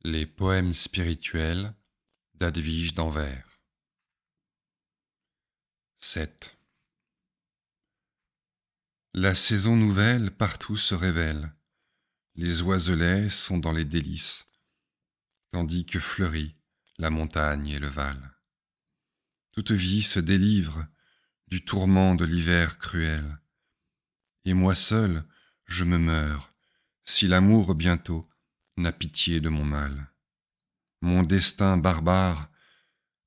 Les poèmes spirituels d'Edwige d'Anvers. 7. La saison nouvelle partout se révèle, les oiselets sont dans les délices, tandis que fleurit la montagne et le val. Toute vie se délivre du tourment de l'hiver cruel, et moi seul je me meurs, si l'amour bientôt n'a pitié de mon mal. Mon destin barbare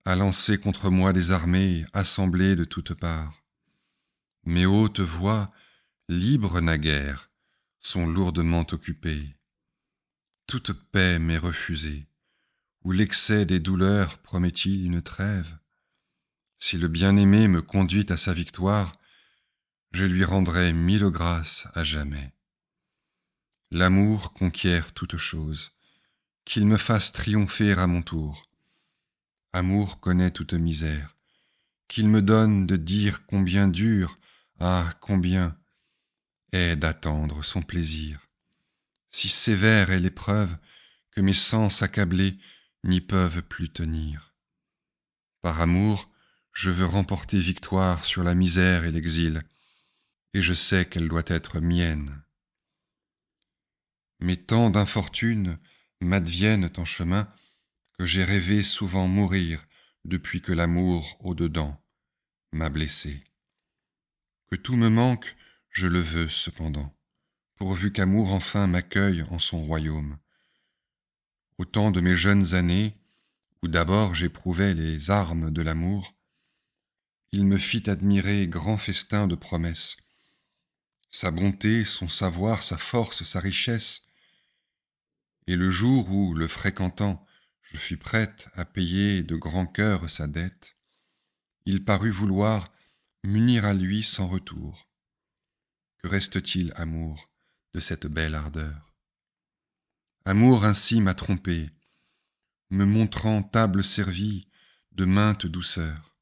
a lancé contre moi des armées assemblées de toutes parts. Mes hautes voix, libres naguère, sont lourdement occupées. Toute paix m'est refusée, ou l'excès des douleurs promet-il une trêve? Si le bien-aimé me conduit à sa victoire, je lui rendrai 1000 grâces à jamais. L'amour conquiert toute chose, qu'il me fasse triompher à mon tour. Amour connaît toute misère, qu'il me donne de dire combien dure, ah combien, est d'attendre son plaisir. Si sévère est l'épreuve que mes sens accablés n'y peuvent plus tenir. Par amour, je veux remporter victoire sur la misère et l'exil, et je sais qu'elle doit être mienne. Mais tant d'infortunes m'adviennent en chemin que j'ai rêvé souvent mourir depuis que l'amour au-dedans m'a blessé. Que tout me manque, je le veux cependant, pourvu qu'amour enfin m'accueille en son royaume. Au temps de mes jeunes années, où d'abord j'éprouvais les armes de l'amour, il me fit admirer grand festin de promesses. Sa bonté, son savoir, sa force, sa richesse. Et le jour où, le fréquentant, je fus prête à payer de grand cœur sa dette, il parut vouloir m'unir à lui sans retour. Que reste-t-il, amour, de cette belle ardeur? Amour ainsi m'a trompé, me montrant table servie de mainte douceur,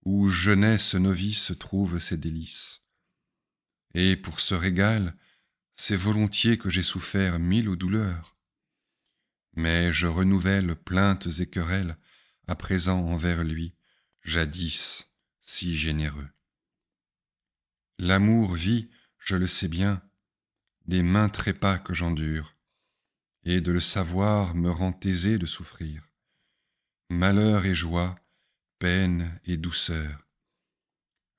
où jeunesse novice trouve ses délices. Et pour ce régal, c'est volontiers que j'ai souffert 1000 douleurs. Mais je renouvelle plaintes et querelles à présent envers lui, jadis si généreux. L'amour vit, je le sais bien, des mains trépas que j'endure, et de le savoir me rend aisé de souffrir. Malheur et joie, peine et douceur,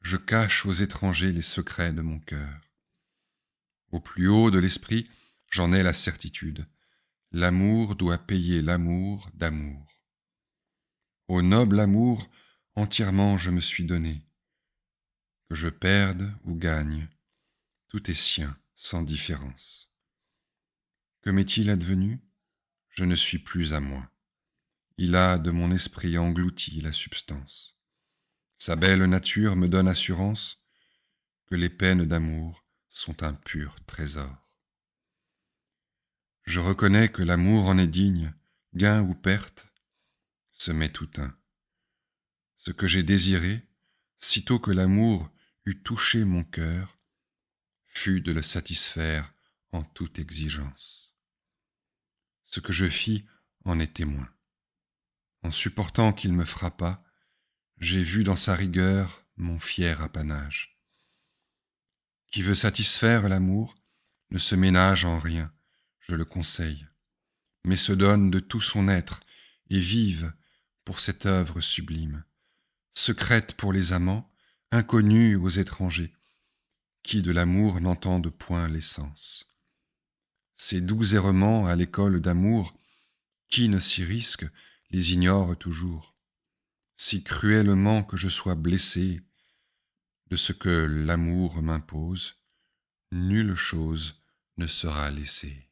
je cache aux étrangers les secrets de mon cœur. Au plus haut de l'esprit, j'en ai la certitude, l'amour doit payer l'amour d'amour. Au noble amour, entièrement je me suis donné. Que je perde ou gagne, tout est sien, sans différence. Que m'est-il advenu? Je ne suis plus à moi. Il a de mon esprit englouti la substance. Sa belle nature me donne assurance que les peines d'amour sont un pur trésor. Je reconnais que l'amour en est digne, gain ou perte, ce m'est tout un. Ce que j'ai désiré, sitôt que l'amour eut touché mon cœur, fut de le satisfaire en toute exigence. Ce que je fis en est témoin. En supportant qu'il me frappât, j'ai vu dans sa rigueur mon fier apanage. Qui veut satisfaire l'amour ne se ménage en rien, je le conseille, mais se donne de tout son être et vive pour cette œuvre sublime, secrète pour les amants, inconnue aux étrangers, qui de l'amour n'entendent point l'essence. Ces doux errements à l'école d'amour, qui ne s'y risque, les ignore toujours. Si cruellement que je sois blessé de ce que l'amour m'impose, nulle chose ne sera laissée.